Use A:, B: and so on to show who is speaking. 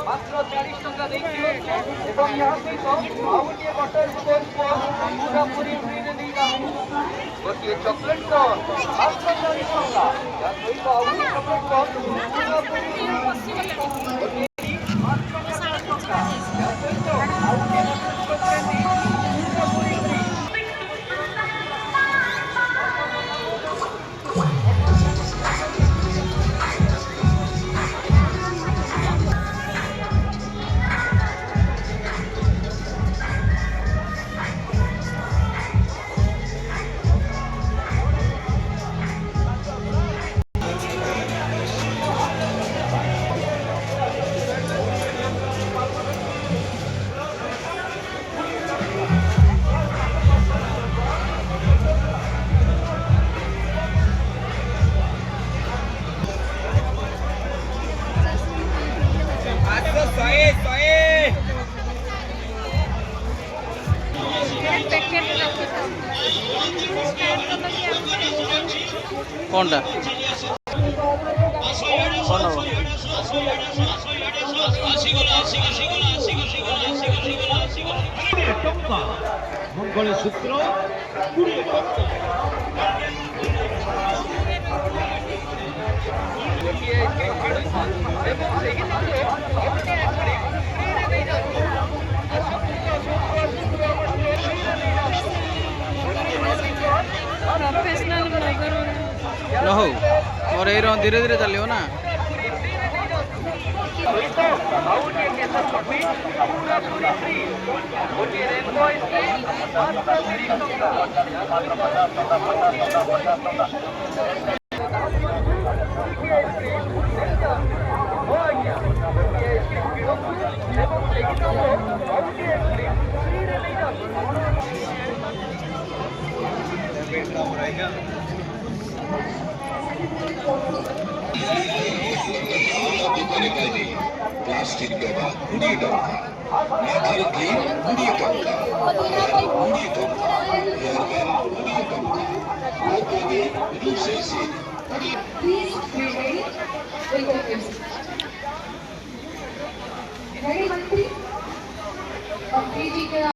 A: मात्र 40 टका देखिए एवं यहाँ सहित ଆଉ ଗୋଟିଏ ବଟର ସ୍କଚ୍ ପୁରା ପୁରୀ ଫ୍ରିରେ ଦେଇଥାଉ ଗୋଟିଏ ଚକୋଲେଟ୍ କନ୍ ମାତ୍ର 40 ଟଙ୍କା ଏହା ସହିତ ଆଉ ଗୋଟିଏ ଚକୋଲେଟ୍ କନ୍ ପୁରା ପୁରୀ ମାତ୍ର 50 ଟଙ୍କା ଏହା ସହିତ ଆଉ ଗୋଟିଏ ବଟର ସ୍କଚ୍ ପୁରା ପୁରୀ ଫ୍ରି।
B: कौनटा
C: मंगलसूत्र
B: प्रोफेशनल ब्लॉगर न हो और धीरे धीरे चलो ना।
A: ସହିତ ଆଉ ଗୋଟିଏ କେଶର କଫି ପୁରାପୁରି ଫ୍ରି। ଗୋଟିଏ ରେନବୋ ଆଇସ୍କ୍ରିମ୍ ମାତ୍ର
C: 30 प्लास्टिक व्यवहार 20 टंका मेथल क्लीन 20 टंका 20 टंका हेयरवेल 20 टंका गोपी दूसरे से
D: Please get ready. Welcome music. Ready, Mantri? अब PG का